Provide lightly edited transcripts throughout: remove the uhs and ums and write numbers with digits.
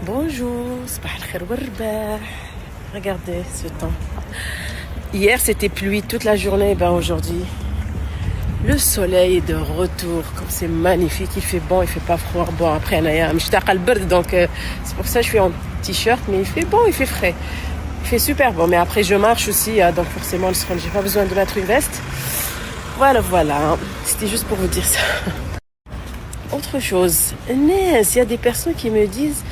Bonjour, صباح الخير والرباح. Regardez ce temps. Hier c'était pluie toute la journée, ben aujourd'hui le soleil est de retour, comme c'est magnifique, il fait bon, il fait pas froid. Bon après مشتاقة البرد donc c'est pour ça que je suis en t-shirt, mais il fait bon, il fait frais. Il fait super bon, mais après je marche aussi, donc forcément le soir j'ai pas besoin de mettre une veste. Voilà, c'était juste pour vous dire ça. Autre chose, il y a des personnes qui me disent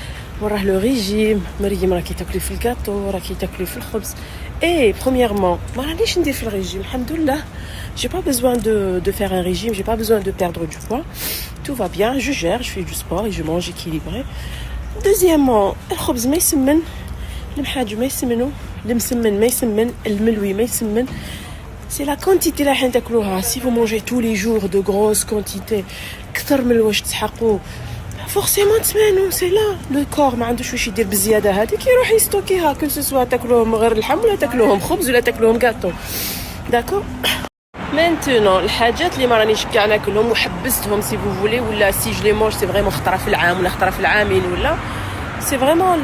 وراه le régime, مريم راكي تاكلي في الكاطو, راكي تاكلي في الخبز. Et premièrement, ما رانيش ندير في الرégime, alhamdoulilah. J'ai pas besoin de faire un régime, j'ai pas besoin de perdre du poids. Tout va bien, je gère, je fais du sport et je mange équilibré. Deuxièmement, الخبز ما يسمن, المحاج ما يسمنوا, المسمن ما يسمن, الملوي ما يسمن. C'est la quantité اللي راح تاكلوها. Si vous mangez tous les jours de grosses quantités, كثر من واش تسحقوا, forcément تسمنوا. C'est là le corps ما عندوش واش يدير بالزياده هذيك, يروح يستوكيها, que ce soit تاكلوهم غير اللحم ولا تاكلوهم خبز ولا تاكلوهم غاتو. D'accord. Maintenant, الحاجات اللي ما رانيش كاع ناكلهم وحبستهم si vous voulez, ولا si je les mange c'est vraiment خطره في العام ولا خطره في العامين ولا, c'est vraiment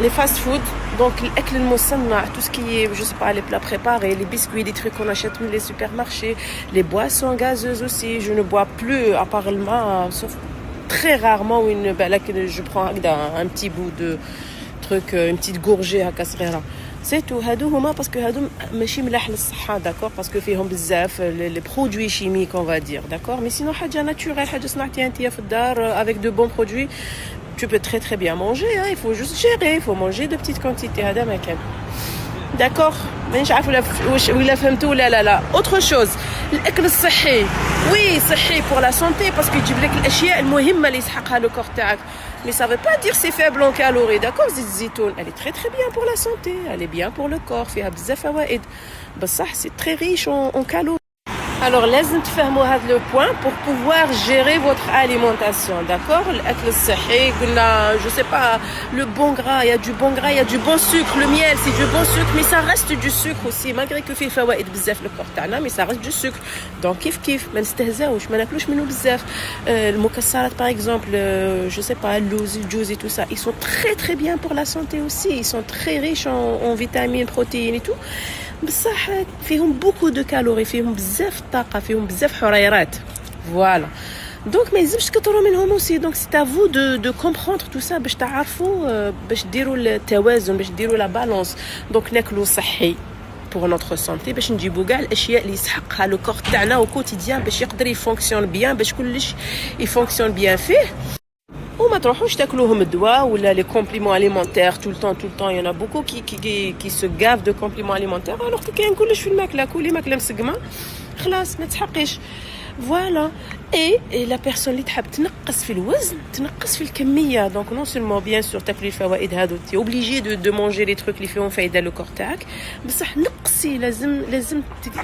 les fast food. Donc الأكل المصنع, tout ce qui est, je sais pas, les plats préparés, les biscuits, des trucs qu'on achète dans les supermarchés, les boissons gazeuses aussi. Je ne bois plus à part le vin, sauf très rarement je prends un petit bout de truc, une petite gorgée à صغيرة. C'est tout. هادو هما parce que هادو ماشي ملاح للصحة, d'accord, parce que فيهم بزاف les produits chimiques, on va dire, d'accord. Mais sinon حاجة naturelle, حاجة صنعتيها انتيا في الدار avec de bons produits, tu peux très bien manger, hein. Il faut juste gérer, il faut manger de petites quantités. هذا ما كان. D'accord. مانيش عارف ولا فهمتوا ولا لا. Autre chose, الأكل الصحي. Oui, صحي pour la santé parce que تجيب لك الأشياء المهمة اللي يسحقها le corps تاعك. Mais ça veut pas dire c'est faible en calories, d'accord. زيت الزيتون, elle est très bien pour la santé, elle est bien pour le corps, فيها بزاف فوائد. بصح c'est très riche en calories. Alors, لازم تفهموا هذا le point pour pouvoir gérer votre alimentation, d'accord. الأكل الصحي, قلنا, je sais pas, le bon gras, il y a du bon gras, il y a du bon sucre, le miel, c'est du bon sucre, mais ça reste du sucre aussi, malgré que فيه فوائد بزاف le corps تاعنا, mais ça reste du sucre. Donc كيف ما نستهزاوش, ما ناكلوش منه بزاف. المكسرات par exemple, je sais pas, اللوز, الجوز et tout ça, ils sont très bien pour la santé aussi, ils sont très riches en vitamines, protéines et tout. بصح فيهم beaucoup de calories, فيهم بزاف طاقة, فيهم بزاف حريرات. Voilà. Donc ما يلزمش تكثروا منهم aussi. Donc c'est à vous de comprendre tout ça باش تعرفوا, باش ديروا التوازن, باش ديروا la balance. Donc ناكلوا صحي pour notre santé, باش نجيبوا كاع الاشياء اللي يسحقها le corps تاعنا au quotidien باش يقدر يفونكسيون bien, باش كلش يفونكسيون bien فيه. وما تروحوش تاكلوهم الدواء ولا les compléments alimentaires tout le temps. Il y en a beaucoup qui se gavent de compléments alimentaires alors que كاين كلش في الماكله, كلي ماكله مسقمه خلاص ما تحقيش. Voilà. Et la personne اللي تحب تنقص في الوزن, تنقص في الكميه. Donc non seulement bien sûr تاكلي الفوائد هادو, tu es obligé de manger les trucs اللي فيهم فايده le corps تاعك, بصح نقصي, لازم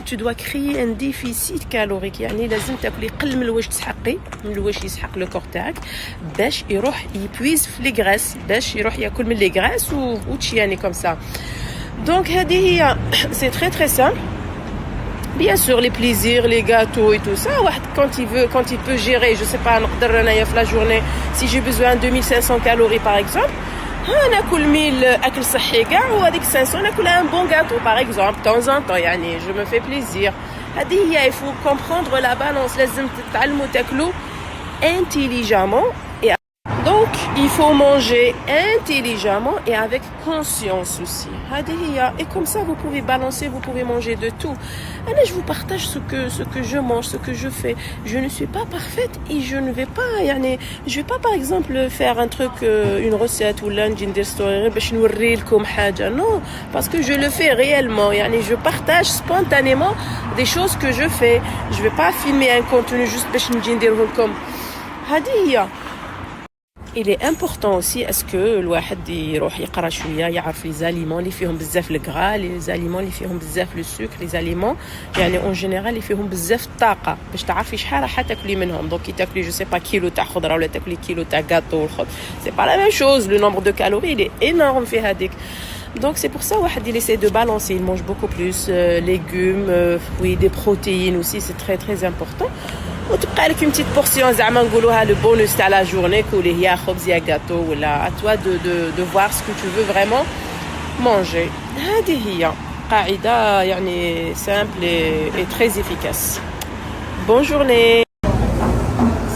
tu dois créer un déficit calorique. يعني لازم تاكلي قل من الواش تسحقي, من الواش يسحق le corps تاعك, باش يروح يبويز في لي غراس, باش يروح ياكل من لي غراس وتشي يعني comme ça. Donc هذه هي, c'est très simple. Bien sûr, les plaisirs, les gâteaux et tout ça, quand il peut gérer, je sais pas, la journée, si j'ai besoin de 1500 calories par exemple, ناكل 1000 أكل صحي كاع, وهذيك 500 ناكل un bon gâteau par exemple, de temps en temps, يعني je me fais plaisir. هذه هي, il faut comprendre la balance, لازم تتعلموا تاكلوا intelligemment. Donc, il faut manger intelligemment et avec conscience aussi. Et comme ça, vous pouvez balancer, vous pouvez manger de tout. Alors, je vous partage ce que je mange, ce que je fais. Je ne suis pas parfaite et je ne vais pas, je vais pas par exemple faire un truc, une recette ou l'un story, باش نوري لكم حاجة. Non, parce que je le fais réellement. Je partage spontanément des choses que je fais. Je vais pas filmer un contenu juste باش نجي نديره لكم. هي. Il est important aussi est-ce que الواحد يروح يقرا شويه, يعرف les aliments اللي فيهم بزاف الغرا, les aliments اللي فيهم بزاف le sucre, les aliments en général اللي فيهم بزاف الطاقه, باش تعرفي شحال راح تاكلي منهم. دونك تاكلي جو سي با كيلو تاع خضره ولا تاكلي كيلو تاع غاتو والخبز, c'est pas la même chose. Le nombre de calories il est énorme في هذيك. Donc c'est pour ça واحد il essaie de balancer, il mange beaucoup plus légumes, fruits, des protéines aussi, c'est très important. وتبقى لك une petite portion زعما نقولوها le bonus تاع la journée كولي يا خبز يا gâteau ولا à toi de voir ce que tu veux vraiment manger. هذه هي قاعدة يعني simple et très efficace. Bonne journée.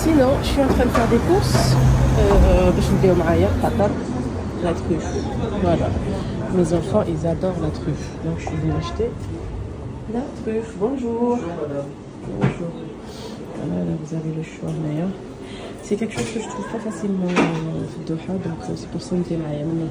Sinon, je suis en train de faire des courses. باش نديو معايا خاطر la truffe. Voilà. Mes enfants, ils adorent la truffe. Donc je vais acheter la truffe. Bonjour. Bonjour. Voilà, là, vous avez le choix d'ailleurs. C'est quelque chose que je trouve pas facilement au Doha, donc c'est pour ça que je suis là.